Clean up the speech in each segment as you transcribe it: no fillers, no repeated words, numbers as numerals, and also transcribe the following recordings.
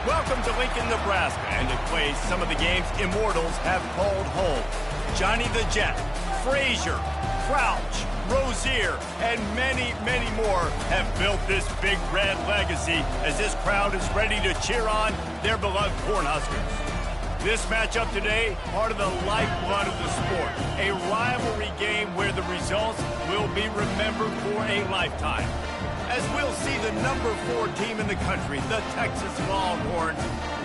Welcome to Lincoln, Nebraska, and a place some of the game's immortals have called home. Johnny the Jet, Frazier, Crouch, Rozier, and many, many more have built this big red legacy as this crowd is ready to cheer on their beloved Cornhuskers. This matchup today, part of the lifeblood of the sport, a rivalry game where the results will be remembered for a lifetime. As we'll see the number 4 team in the country, the Texas Longhorns,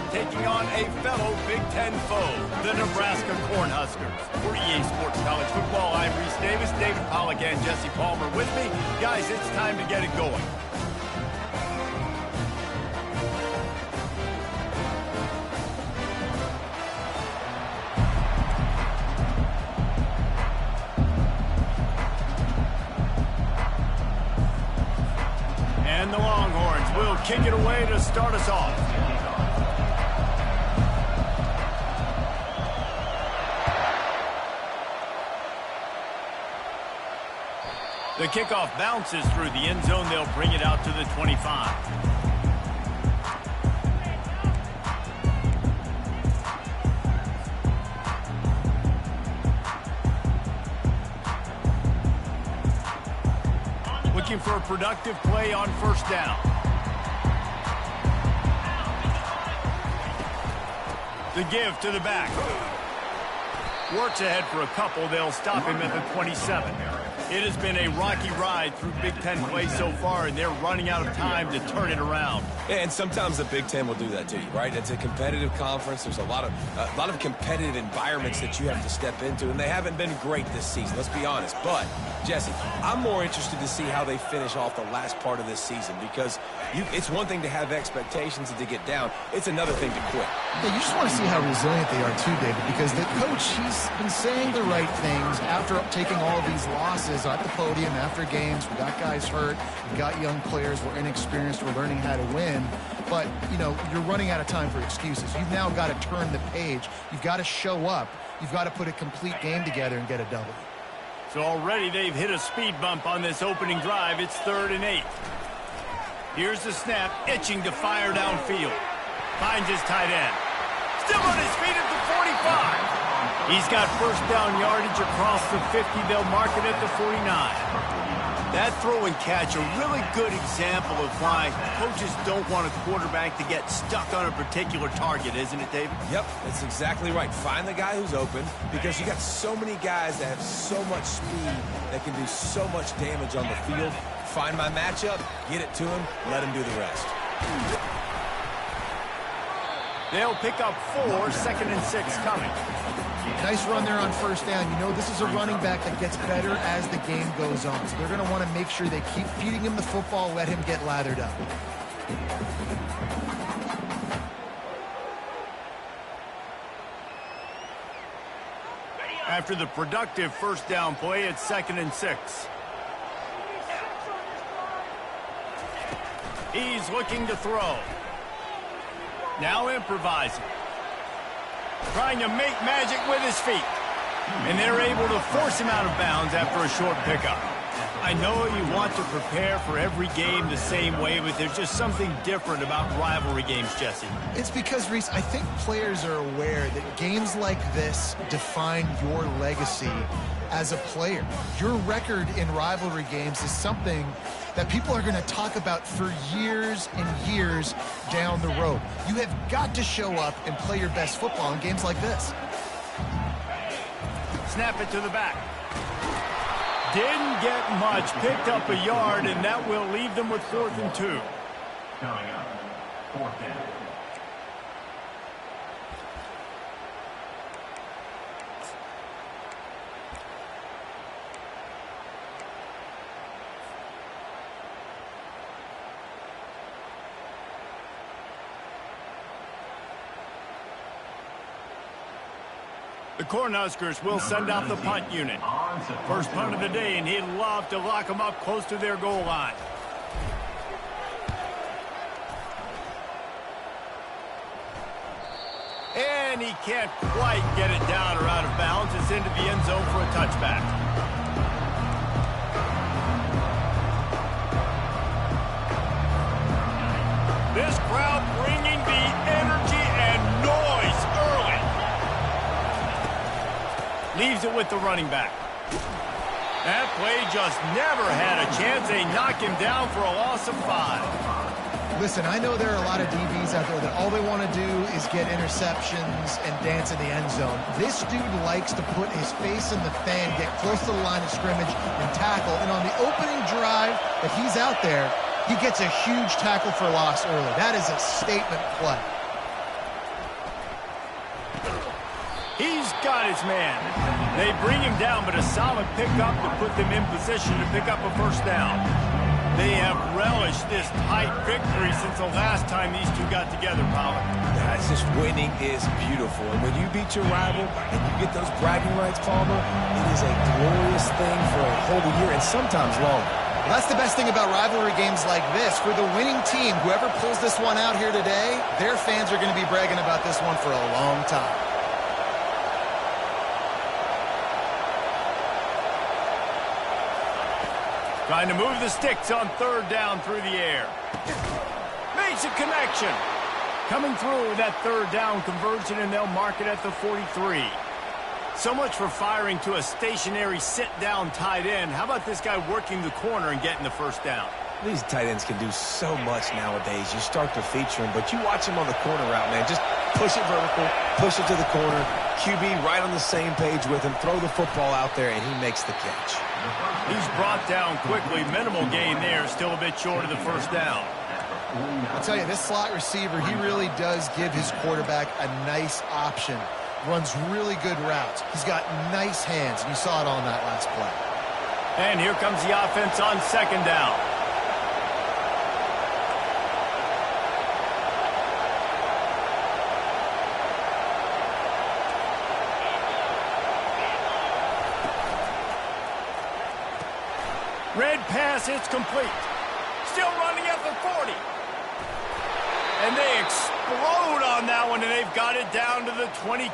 taking on a fellow Big Ten foe, the Nebraska Cornhuskers. For EA Sports College Football, I'm Reese Davis, David Pollack, and Jesse Palmer with me. Guys, it's time to get it going. And the Longhorns will kick it away to start us off. The kickoff bounces through the end zone. They'll bring it out to the 25. Looking for a productive play on first down. The give to the back. Works ahead for a couple. They'll stop him at the 27. It has been a rocky ride through Big Ten play so far, and they're running out of time to turn it around. And sometimes the Big Ten will do that to you, right? It's a competitive conference. There's a lot of competitive environments that you have to step into, and they haven't been great this season, let's be honest. But, Jesse, I'm more interested to see how they finish off the last part of this season, because it's one thing to have expectations and to get down. It's another thing to quit. Yeah, you just want to see how resilient they are too, David, because the coach, he's been saying the right things after taking all of these losses at the podium after games. We got guys hurt. We got young players. We're inexperienced. We're learning how to win. But, you know, you're running out of time for excuses. You've now got to turn the page. You've got to show up. You've got to put a complete game together and get a W. So already they've hit a speed bump on this opening drive. It's 3rd and 8. Here's the snap, itching to fire downfield. Finds his tight end. Still on his feet at the 45. He's got first down yardage across the 50. They'll mark it at the 49. That throw and catch, a really good example of why coaches don't want a quarterback to get stuck on a particular target, isn't it, David? Yep, that's exactly right. Find the guy who's open, because you got so many guys that have so much speed that can do so much damage on the field. Find my matchup, get it to him, let him do the rest. They'll pick up 4, 2nd and 6 coming. Nice run there on first down. You know, this is a running back that gets better as the game goes on. So they're going to want to make sure they keep feeding him the football, let him get lathered up. After the productive first down play, it's 2nd and 6. He's looking to throw. Now improvising. Trying to make magic with his feet. And they're able to force him out of bounds after a short pickup. I know you want to prepare for every game the same way, but there's just something different about rivalry games, Jesse. It's because, Reese, I think players are aware that games like this define your legacy as a player. Your record in rivalry games is something that people are going to talk about for years and years down the road. You have got to show up and play your best football in games like this. Snap it to the back. Didn't get much, picked up a yard, and that will leave them with 4th and 2. Coming up, 4th down. The Cornhuskers will send out the punt unit. First punt of the day, and he'd love to lock them up close to their goal line. And he can't quite get it down or out of bounds. It's into the end zone for a touchback. This crowd bringing the Leaves it with the running back. That play just never had a chance. They knock him down for a loss of 5. Listen, I know there are a lot of DBs out there that all they want to do is get interceptions and dance in the end zone. This dude likes to put his face in the fan, get close to the line of scrimmage, and tackle. And on the opening drive that he's out there, he gets a huge tackle for loss early. That is a statement play. He's got his man. They bring him down, but a solid pickup to put them in position to pick up a first down. They have relished this tight victory since the last time these two got together, Pollard. That's just winning is beautiful. And when you beat your rival and you get those bragging rights, Palmer, it is a glorious thing for a whole year and sometimes longer. Well, that's the best thing about rivalry games like this. For the winning team, whoever pulls this one out here today, their fans are going to be bragging about this one for a long time. Trying to move the sticks on third down through the air. Makes a connection. Coming through with that third down conversion, and they'll mark it at the 43. So much for firing to a stationary sit-down tight end. How about this guy working the corner and getting the first down? These tight ends can do so much nowadays. You start to feature them, but you watch them on the corner route, man. Just push it vertical, push it to the corner. QB right on the same page with him. Throw the football out there, and he makes the catch. He's brought down quickly. Minimal gain there. Still a bit short of the first down. I'll tell you, this slot receiver, he really does give his quarterback a nice option. Runs really good routes. He's got nice hands, and you saw it on that last play. And here comes the offense on second down. Red pass, it's complete. Still running at the 40. And they explode on that one, and they've got it down to the 22.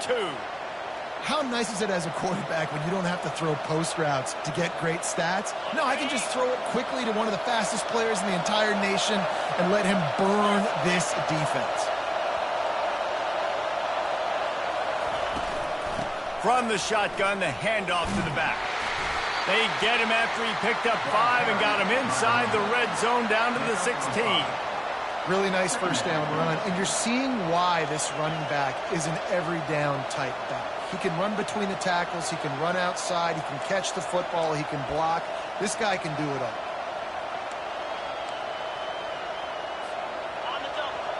How nice is it as a quarterback when you don't have to throw post routes to get great stats? No, I can just throw it quickly to one of the fastest players in the entire nation and let him burn this defense. From the shotgun, the handoff to the back. They get him after he picked up 5 and got him inside the red zone down to the 16. Really nice first down run, and you're seeing why this running back is an every down type back. He can run between the tackles, he can run outside, he can catch the football, he can block. This guy can do it all.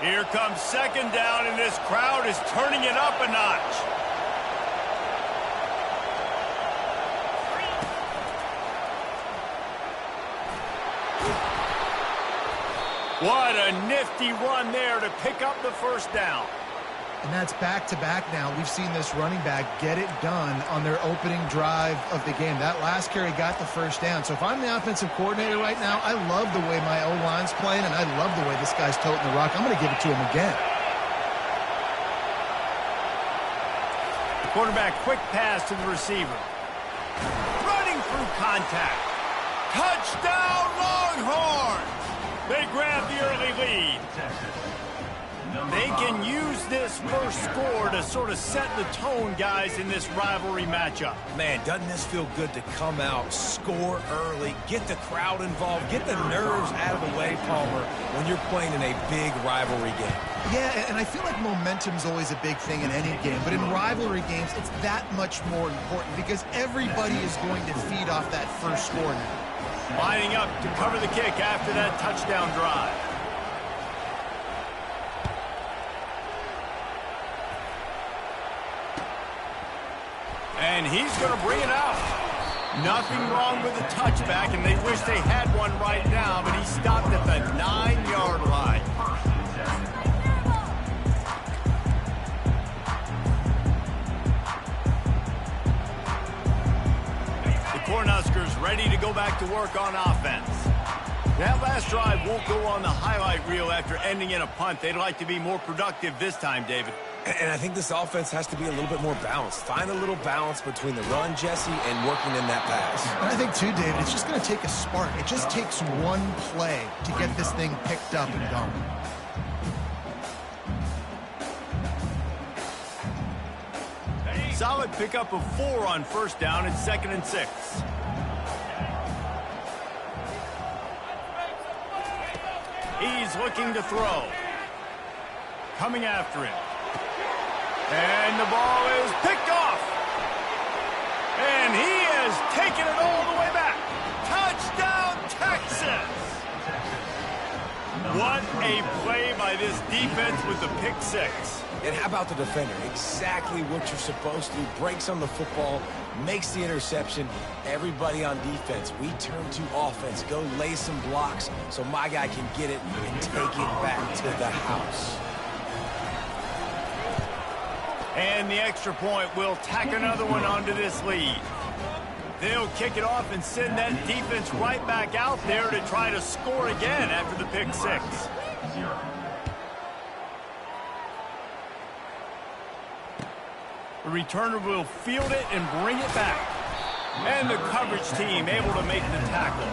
Here comes second down, and this crowd is turning it up a notch. What a nifty run there to pick up the first down. And that's back-to-back now. We've seen this running back get it done on their opening drive of the game. That last carry got the first down. So if I'm the offensive coordinator right now, I love the way my O-line's playing, and I love the way this guy's toting the rock. I'm going to give it to him again. Quarterback, quick pass to the receiver. Running through contact. Touchdown, Longhorns! They grab the early lead. They can use this first score to sort of set the tone, guys, in this rivalry matchup. Man, doesn't this feel good to come out, score early, get the crowd involved, get the nerves out of the way, Palmer, when you're playing in a big rivalry game? Yeah, and I feel like momentum's always a big thing in any game, but in rivalry games, it's that much more important because everybody is going to feed off that first score now. Lining up to cover the kick after that touchdown drive. And he's going to bring it out. Nothing wrong with the touchback, and they wish they had one right now, but he stopped at the 9-yard line. Cornhuskers ready to go back to work on offense. That last drive won't go on the highlight reel after ending in a punt. They'd like to be more productive this time, David. And I think this offense has to be a little bit more balanced. Find a little balance between the run, Jesse, and working in that pass. And I think, too, David, it's just going to take a spark. It just takes one play to get this thing picked up and going. solid pickup of 4 on first down and 2nd and 6. He's looking to throw. Coming after him. And the ball is picked off. And he has taken it all the way back. Touchdown, Texas! What a play by this defense with the pick 6. And how about the defender? Exactly what you're supposed to do. Breaks on the football, makes the interception. Everybody on defense, we turn to offense. Go lay some blocks so my guy can get it and take it back to the house. And the extra point will tack another one onto this lead. They'll kick it off and send that defense right back out there to try to score again after the pick 6. The returner will field it and bring it back. And the coverage team able to make the tackle.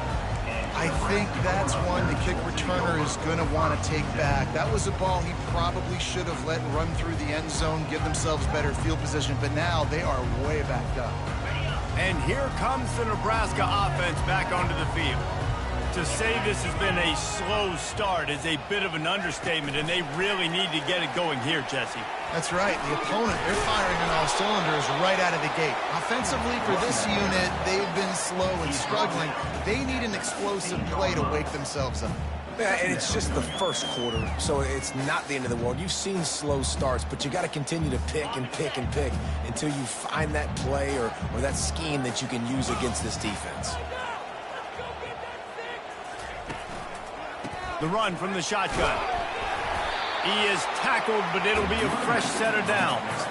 I think that's one the kick returner is going to want to take back. That was a ball he probably should have let run through the end zone, give themselves better field position, but now they are way backed up. And here comes the Nebraska offense back onto the field. To say this has been a slow start is a bit of an understatement, and they really need to get it going here, Jesse. That's right. The opponent, they're firing on all cylinders right out of the gate. Offensively, for this unit, they've been slow and struggling. They need an explosive play to wake themselves up. Yeah, and it's just the first quarter, so it's not the end of the world. You've seen slow starts, but you got to continue to pick and pick and pick until you find that play or that scheme that you can use against this defense. The run from the shotgun. He is tackled, but it'll be a fresh set of downs.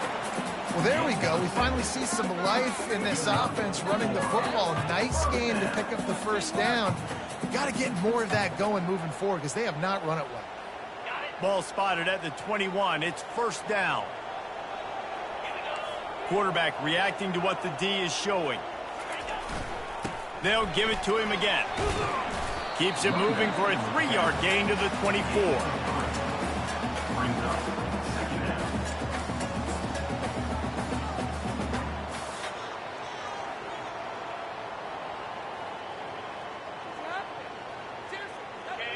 Well, there we go. We finally see some life in this offense running the football. Nice game to pick up the first down. We've got to get more of that going moving forward because they have not run it well. Ball spotted at the 21. It's first down. Quarterback reacting to what the D is showing. They'll give it to him again. Keeps it moving for a 3-yard gain to the 24.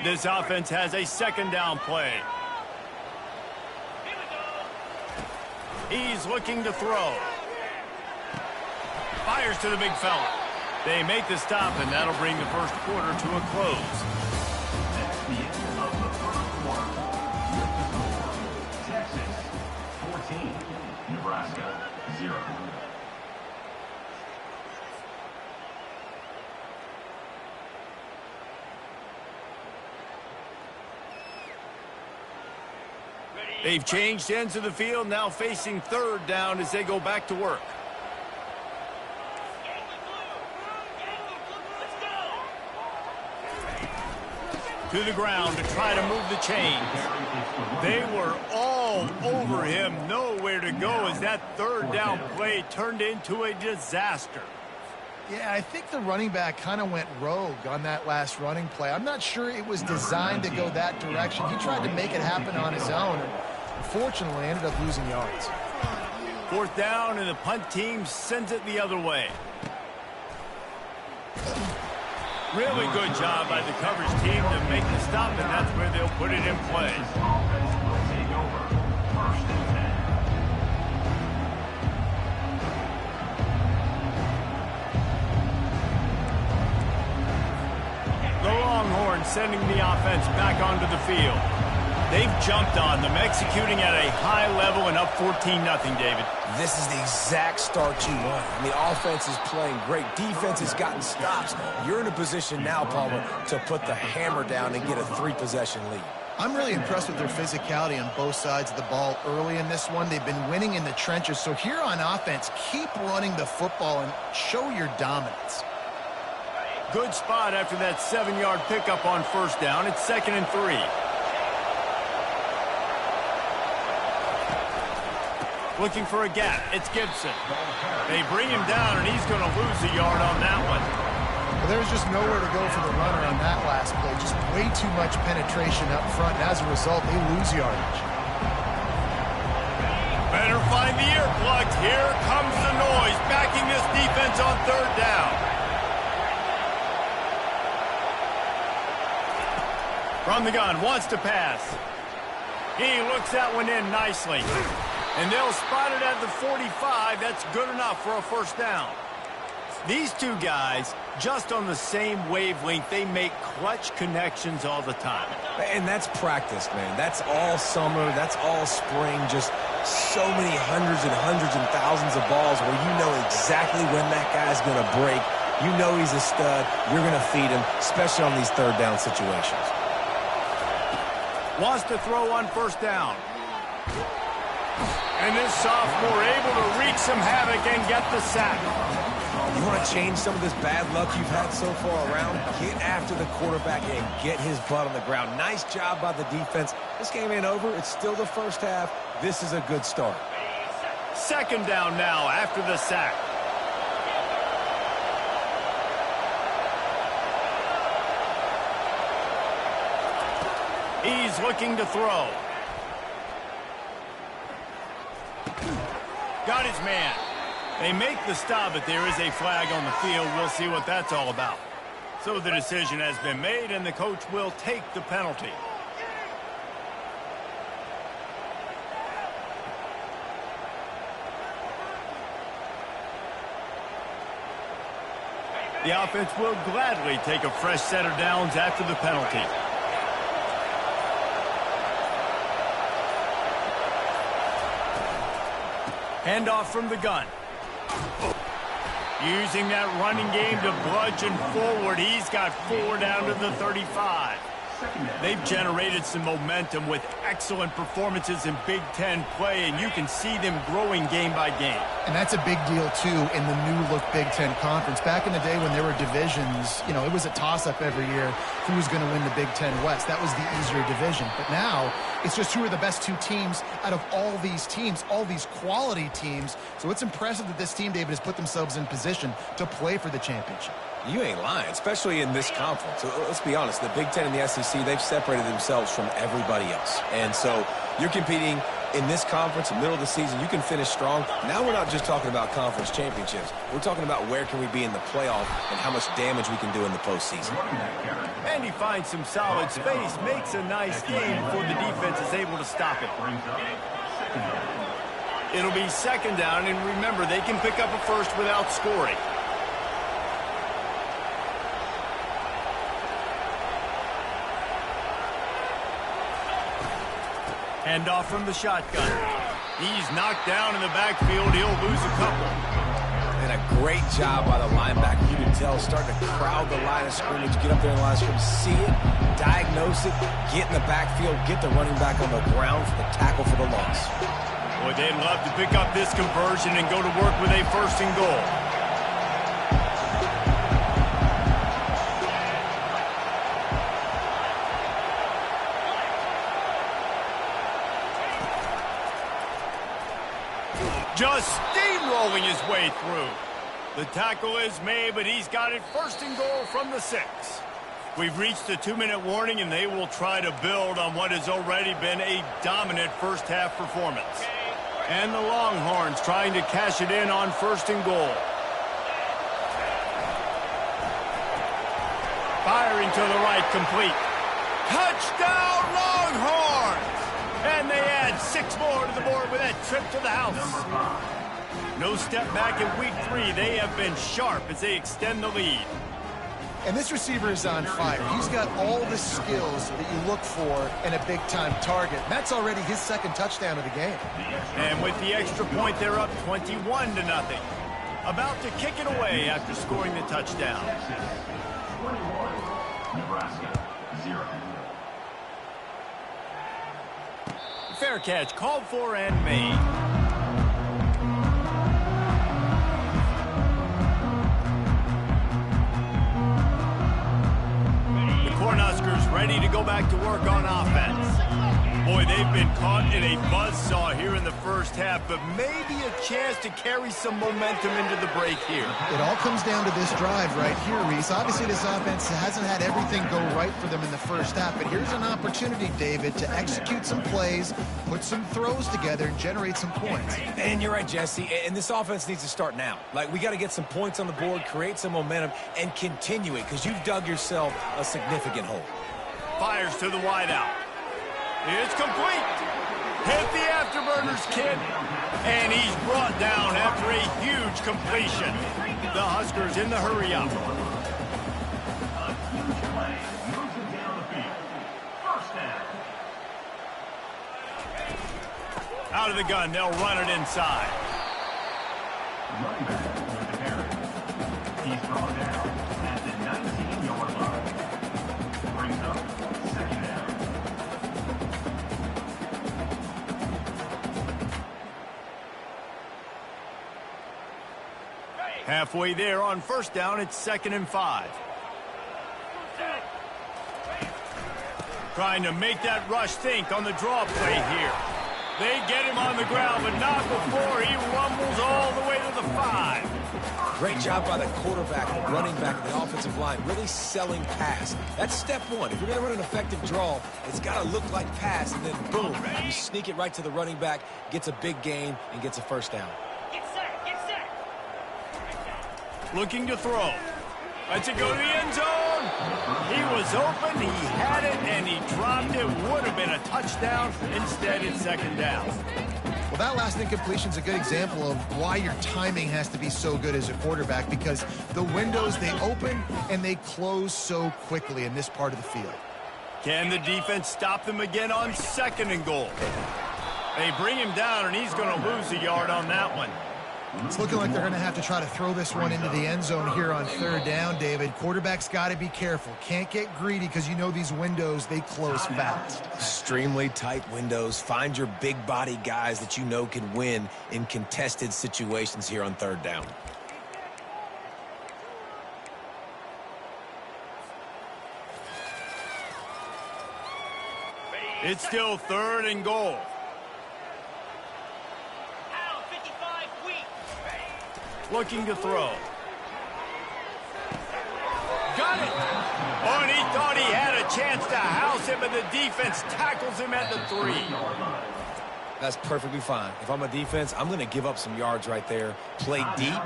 This offense has a 2nd down play. He's looking to throw. Fires to the big fella. They make the stop, and that'll bring the first quarter to a close. That's the end of the first quarter. Texas 14, Nebraska 0. They've changed ends of the field, now facing 3rd down as they go back to work. To the ground to try to move the chains. They were all over him, nowhere to go as that 3rd down play turned into a disaster. Yeah, I think the running back kind of went rogue on that last running play. I'm not sure it was designed to go that direction. He tried to make it happen on his own, and unfortunately ended up losing yards. 4th down, and the punt team sends it the other way. Really good job by the coverage team to make the stop, and that's where they'll put it in play. Offense will take over. 1st and 10. The Longhorns sending the offense back onto the field. They've jumped on them, executing at a high level and up 14-0, David. This is the exact start you want. I mean, offense is playing great. Defense has gotten stops. You're in a position now, Palmer, to put the hammer down and get a 3-possession lead. I'm really impressed with their physicality on both sides of the ball early in this one. They've been winning in the trenches. So here on offense, keep running the football and show your dominance. Good spot after that 7-yard pickup on first down. It's 2nd and 3. Looking for a gap. It's Gibson. They bring him down, and he's going to lose a yard on that one. Well, there's just nowhere to go for the runner on that last play. Just way too much penetration up front, and as a result, they lose yardage. Better find the earplugs. Here comes the noise, backing this defense on third down. From the gun, wants to pass. He looks that one in nicely. And they'll spot it at the 45. That's good enough for a first down. These two guys, just on the same wavelength, they make clutch connections all the time. And that's practice, man. That's all summer. That's all spring. Just so many hundreds and thousands of balls where you know exactly when that guy's going to break. You know he's a stud. You're going to feed him, especially on these third down situations. Wants to throw on first down. And this sophomore able to wreak some havoc and get the sack. You want to change some of this bad luck you've had so far around? Get after the quarterback and get his butt on the ground. Nice job by the defense. This game ain't over. It's still the first half. This is a good start. Second down now after the sack. He's looking to throw. Got his man. They make the stop, but there is a flag on the field. We'll see what that's all about. So the decision has been made, and the coach will take the penalty. The offense will gladly take a fresh set of downs after the penalty. Handoff from the gun. Using that running game to bludgeon forward. He's got 4 down to the 35. They've generated some momentum with excellent performances in Big Ten play, and you can see them growing game by game. And that's a big deal, too, in the new-look Big Ten Conference. Back in the day when there were divisions, you know, it was a toss-up every year who was going to win the Big Ten West. That was the easier division. But now it's just who are the best two teams out of all these teams, all these quality teams. So it's impressive that this team, David, has put themselves in position to play for the championship. You ain't lying, especially in this conference. So let's be honest, the Big Ten and the SEC, they've separated themselves from everybody else. And so you're competing in this conference, middle of the season, you can finish strong. Now we're not just talking about conference championships. We're talking about where can we be in the playoff and how much damage we can do in the postseason. And he finds some solid space, makes a nice game before the defense is able to stop it. It'll be second down, and remember, they can pick up a first without scoring. Handoff from the shotgun. He's knocked down in the backfield. He'll lose a couple. And a great job by the linebacker. You can tell, starting to crowd the line of scrimmage, get up there in the line of scrimmage, see it, diagnose it, get in the backfield, get the running back on the ground for the tackle for the loss. Boy, they'd love to pick up this conversion and go to work with a first and goal. Just steamrolling his way through. The tackle is made, but he's got it first and goal from the 6. We've reached the 2-minute warning, and they will try to build on what has already been a dominant first-half performance. And the Longhorns trying to cash it in on first and goal. Firing to the right, complete. Touchdown, Longhorns! And they add 6 more to the board with that trip to the house. No step back in week 3. They have been sharp as they extend the lead. And this receiver is on fire. He's got all the skills that you look for in a big-time target. That's already his second touchdown of the game. And with the extra point, they're up 21-0. About to kick it away after scoring the touchdown. 21, Nebraska, 0. Fair catch, called for and made. The corner Huskers ready to go back to work on offense. Boy, they've been caught in a buzzsaw here in the first half, but maybe a chance to carry some momentum into the break here. It all comes down to this drive right here, Reese. Obviously, this offense hasn't had everything go right for them in the first half, but here's an opportunity, David, to execute some plays, put some throws together, and generate some points. And you're right, Jesse, and this offense needs to start now. Like, we got to get some points on the board, create some momentum, and continue it, because you've dug yourself a significant hole. Fires to the wideout. It's complete. Hit the afterburners, kid. And he's brought down after a huge completion. The Huskers in the hurry up. A huge play moves him down the field. First down. Out of the gun, they'll run it inside. Running back with the carry. He's brought down at the 19-yard line. Brings up second down. Halfway there on first down, it's 2nd and 5. Trying to make that rush think on the draw play here. They get him on the ground, but not before he rumbles all the way to the 5. Great job by the quarterback, the running back, and the offensive line, really selling pass. That's step one. If you're going to run an effective draw, it's got to look like pass, and then boom, you sneak it right to the running back, gets a big gain, and gets a first down. Looking to throw. Lets it go to the end zone. He was open, he had it, and he dropped it. Would have been a touchdown. Instead, it's 2nd down. Well, that last incompletion is a good example of why your timing has to be so good as a quarterback, because the windows, they open and they close so quickly in this part of the field. Can the defense stop them again on 2nd and goal? They bring him down, and he's going to lose a yard on that one. It's looking like they're going to have to try to throw this one into the end zone here on 3rd down, David. Quarterback's got to be careful. Can't get greedy because you know these windows, they close fast. Extremely tight windows. Find your big body guys that you know can win in contested situations here on 3rd down. It's still 3rd and goal. Looking to throw. Got it! Oh, and he thought he had a chance to house him, and the defense tackles him at the 3. That's perfectly fine. If I'm a defense, I'm going to give up some yards right there. Play deep,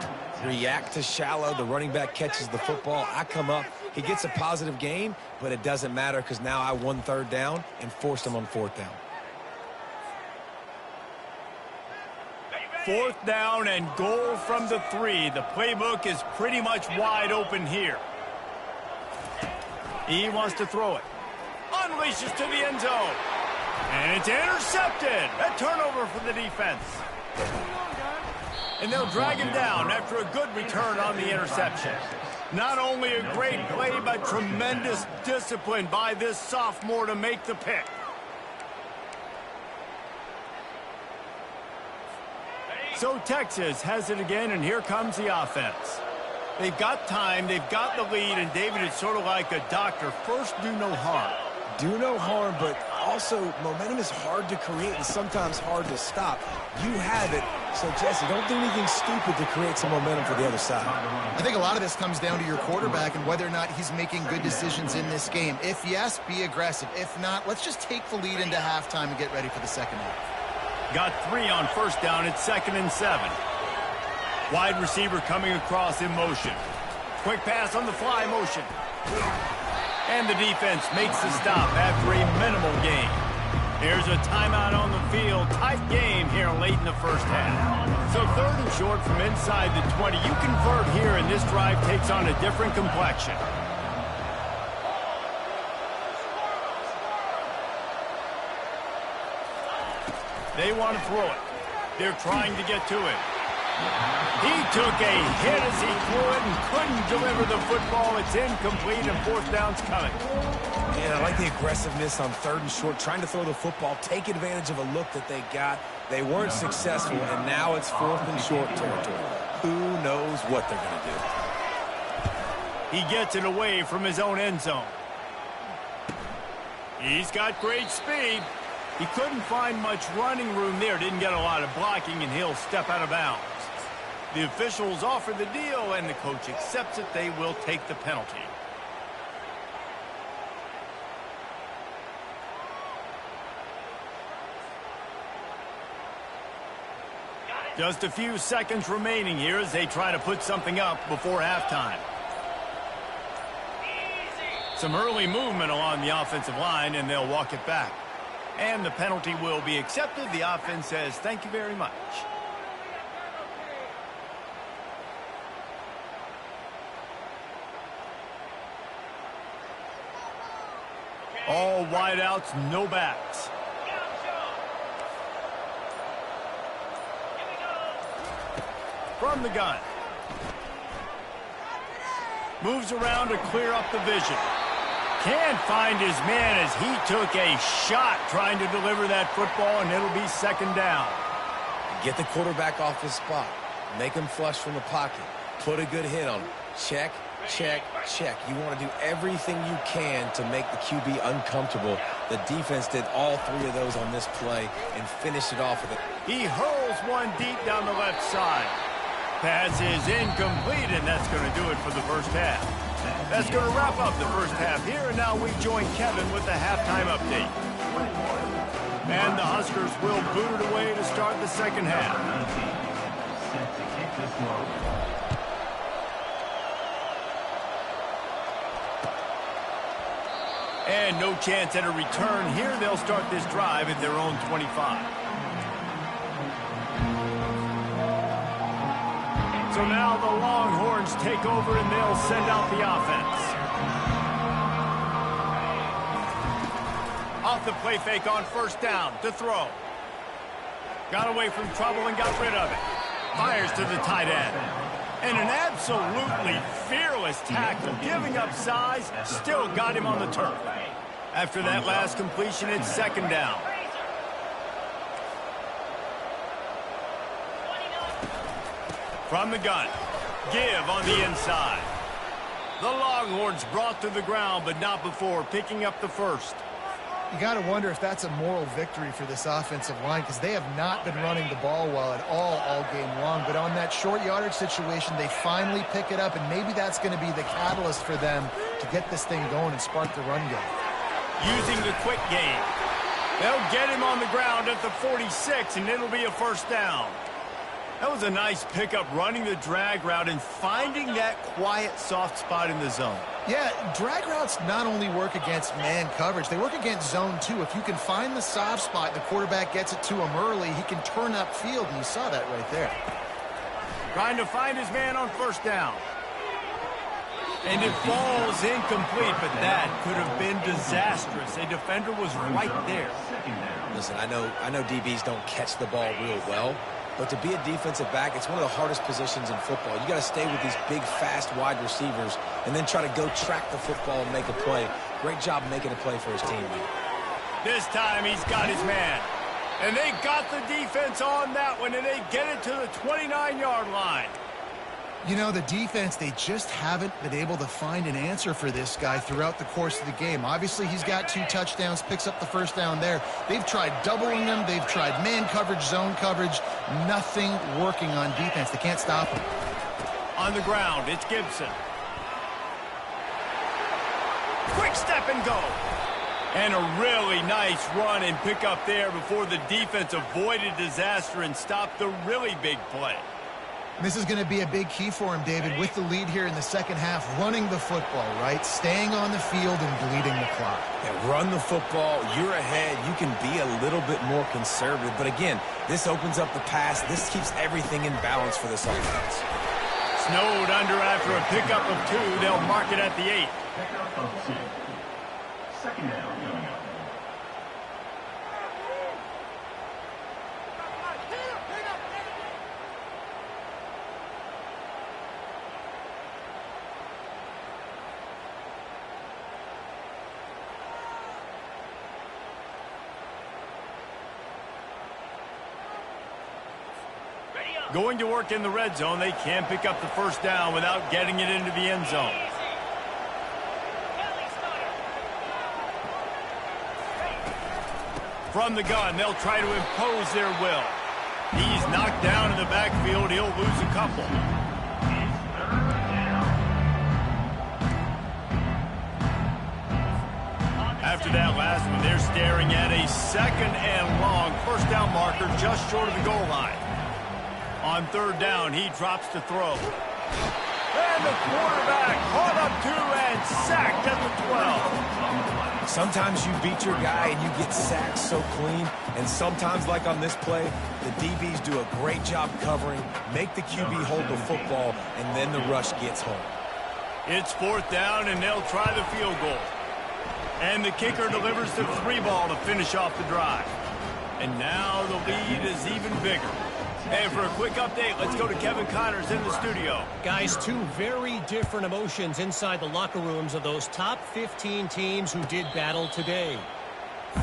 react to shallow. The running back catches the football. I come up. He gets a positive gain, but it doesn't matter because now I won 3rd down and forced him on 4th down. 4th down and goal from the 3. The playbook is pretty much wide open here. He wants to throw it. Unleashes to the end zone. And it's intercepted. A turnover for the defense. And they'll drag him down after a good return on the interception. Not only a great play, but tremendous discipline by this sophomore to make the pick. So Texas has it again, and here comes the offense. They've got time, they've got the lead, and David, it's sort of like a doctor. First, do no harm. Do no harm, but also momentum is hard to create and sometimes hard to stop. You have it, so Jesse, don't do anything stupid to create some momentum for the other side. I think a lot of this comes down to your quarterback and whether or not he's making good decisions in this game. If yes, be aggressive. If not, let's just take the lead into halftime and get ready for the second half. Got 3 on first down. It's 2nd and 7. Wide receiver coming across in motion. Quick pass on the fly motion. And the defense makes the stop after a minimal gain. Here's a timeout on the field. Tight game here late in the first half. So 3rd and short from inside the 20. You convert here, and this drive takes on a different complexion. They want to throw it. They're trying to get to it. He took a hit as he threw it and couldn't deliver the football. It's incomplete, and 4th down's coming. Yeah, I like the aggressiveness on 3rd and short, trying to throw the football, take advantage of a look that they got. They weren't successful, and now it's 4th and short territory. Who knows what they're going to do? He gets it away from his own end zone. He's got great speed. He couldn't find much running room there. Didn't get a lot of blocking, and he'll step out of bounds. The officials offer the deal, and the coach accepts it. They will take the penalty. Just a few seconds remaining here as they try to put something up before halftime. Some early movement along the offensive line, and they'll walk it back. And the penalty will be accepted. The offense says, thank you very much. All wideouts, no backs. From the gun. Moves around to clear up the vision. Can't find his man as he took a shot trying to deliver that football, and it'll be second down. Get the quarterback off his spot. Make him flush from the pocket. Put a good hit on him. Check, check, check. You want to do everything you can to make the QB uncomfortable. The defense did all three of those on this play and finished it off with it. He hurls one deep down the left side. Pass is incomplete, and that's going to do it for the first half. That's going to wrap up the first half here, and now we join Kevin with the halftime update. And the Huskers will boot it away to start the second half. Set to kick this one. And no chance at a return here. They'll start this drive at their own 25. So now the Longhorns take over, and they'll send out the offense. Off the play fake on first down to throw. Got away from trouble and got rid of it. Fires to the tight end. And an absolutely fearless tackle, giving up size, still got him on the turf. After that last completion, it's second down. From the gun, give on the inside. The Longhorns brought to the ground, but not before picking up the first. You got to wonder if that's a moral victory for this offensive line, because they have not been running the ball well at all game long. But on that short yardage situation, they finally pick it up, and maybe that's going to be the catalyst for them to get this thing going and spark the run game. Using the quick game. They'll get him on the ground at the 46, and it'll be a first down. That was a nice pickup, running the drag route and finding that quiet, soft spot in the zone. Yeah, drag routes not only work against man coverage, they work against zone too. If you can find the soft spot, the quarterback gets it to him early, he can turn upfield, and you saw that right there. Trying to find his man on first down. And it falls incomplete, but that could have been disastrous. A defender was right there. Listen, I know DBs don't catch the ball real well, but to be a defensive back, it's one of the hardest positions in football. You got to stay with these big, fast wide receivers and then try to go track the football and make a play. Great job making a play for his team. This time he's got his man. And they got the defense on that one, and they get it to the 29-yard line. You know, the defense, they just haven't been able to find an answer for this guy throughout the course of the game. Obviously, he's got 2 touchdowns, picks up the first down there. They've tried doubling him. They've tried man coverage, zone coverage. Nothing working on defense. They can't stop him. On the ground, it's Gibson. Quick step and go. And a really nice run and pick up there before the defense avoided disaster and stopped the really big play. This is going to be a big key for him, David, with the lead here in the second half, running the football, right? Staying on the field and bleeding the clock. Yeah, run the football. You're ahead. You can be a little bit more conservative. But again, this opens up the pass. This keeps everything in balance for this offense. Snowed under after a pickup of 2. They'll mark it at the 8. Pickup of 2. Second down coming up. Going to work in the red zone. They can pick up the first down without getting it into the end zone. From the gun, they'll try to impose their will. He's knocked down in the backfield. He'll lose a couple. After that last one, they're staring at a 2nd and long. First down marker just short of the goal line. On 3rd down, he drops to throw. And the quarterback caught up to and sacked at the 12. Sometimes you beat your guy and you get sacked so clean, and sometimes, like on this play, the DBs do a great job covering, make the QB hold the football, and then the rush gets home. It's 4th down, and they'll try the field goal. And the kicker delivers the 3 ball to finish off the drive. And now the lead is even bigger. And for a quick update, let's go to Kevin Connors in the studio. Guys, 2 very different emotions inside the locker rooms of those top 15 teams who did battle today.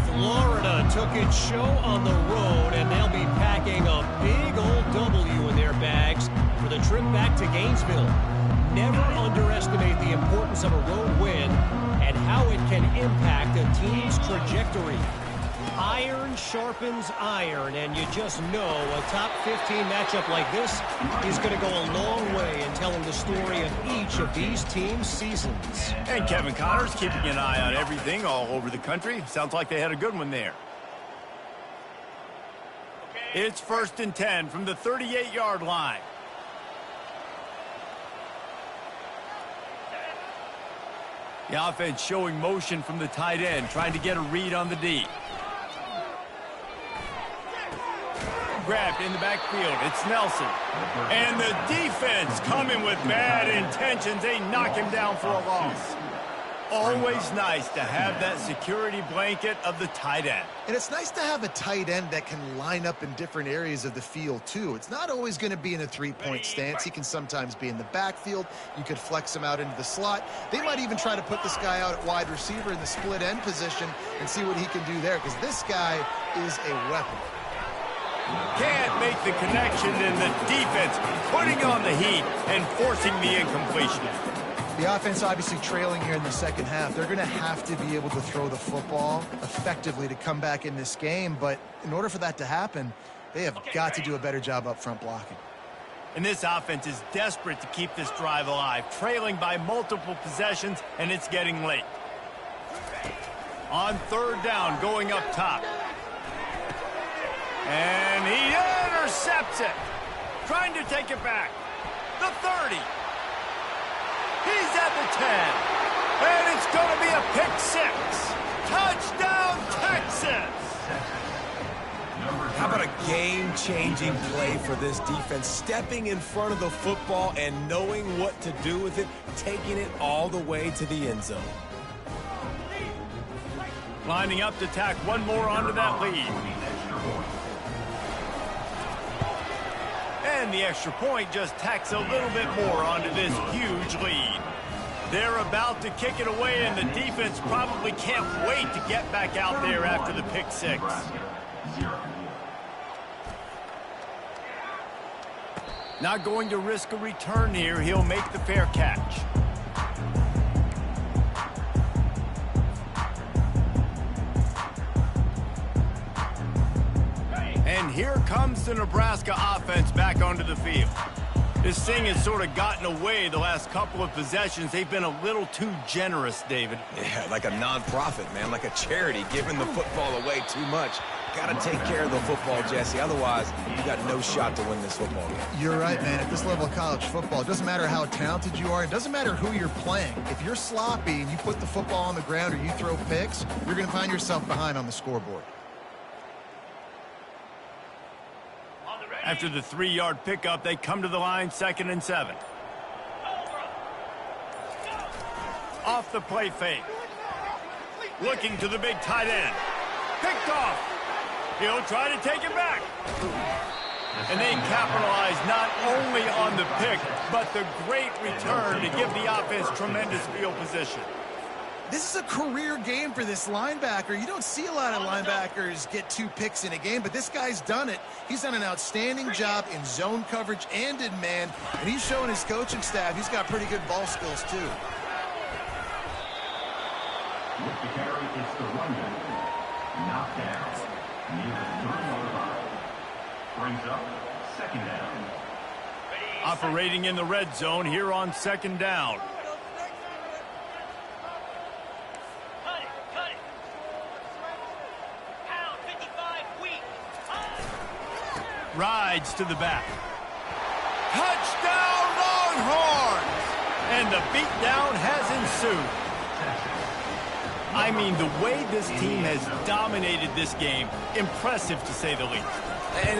Florida took its show on the road, and they'll be packing a big old W in their bags for the trip back to Gainesville. Never underestimate the importance of a road win and how it can impact a team's trajectory. Iron sharpens iron, and you just know a top 15 matchup like this is going to go a long way in telling the story of each of these teams' seasons. And Kevin Connors keeping an eye on everything all over the country. Sounds like they had a good one there. It's 1st and 10 from the 38-yard line. The offense showing motion from the tight end, trying to get a read on the D. Grabbed in the backfield. It's Nelson. And the defense coming with bad intentions. They knock him down for a loss. Always nice to have that security blanket of the tight end. And it's nice to have a tight end that can line up in different areas of the field, too. It's not always going to be in a 3-point stance. He can sometimes be in the backfield. You could flex him out into the slot. They might even try to put this guy out at wide receiver in the split end position and see what he can do there, because this guy is a weapon. Can't make the connection, and the defense putting on the heat and forcing the incompletion. The offense obviously trailing here in the 2nd half. They're going to have to be able to throw the football effectively to come back in this game. But in order for that to happen, they have got to do a better job up front blocking. And this offense is desperate to keep this drive alive, trailing by multiple possessions, and it's getting late. On 3rd down, going up top. And he intercepts it. Trying to take it back. The 30. He's at the 10. And it's going to be a pick 6. Touchdown, Texas. How about a game-changing play for this defense? Stepping in front of the football and knowing what to do with it, taking it all the way to the end zone. Lining up to tack one more onto that lead. And the extra point just tacks a little bit more onto this huge lead. They're about to kick it away, and the defense probably can't wait to get back out there after the pick 6. Not going to risk a return here. He'll make the fair catch. And here comes the Nebraska offense back onto the field. This thing has sort of gotten away the last couple of possessions. They've been a little too generous, David. Yeah, like a non-profit, man, like a charity, giving the football away too much. Got to take care of the football, Jesse. Otherwise, you got no shot to win this football game. You're right, man. At this level of college football, it doesn't matter how talented you are. It doesn't matter who you're playing. If you're sloppy and you put the football on the ground or you throw picks, you're going to find yourself behind on the scoreboard. After the 3-yard pickup, they come to the line, 2nd and 7. Off the play fake. Looking to the big tight end. Picked off. He'll try to take it back. And they capitalize not only on the pick, but the great return to give the offense tremendous field position. This is a career game for this linebacker. You don't see a lot of linebackers get 2 picks in a game, but this guy's done it. He's done an outstanding job in zone coverage and in man, and he's showing his coaching staff he's got pretty good ball skills too. With the carry, it's the running. Knocked down. near the 30-yard line. Brings up second down. Operating in the red zone here on second down. Rides to the back. Touchdown Longhorns! And the beatdown has ensued. I mean, the way this team has dominated this game, impressive to say the least.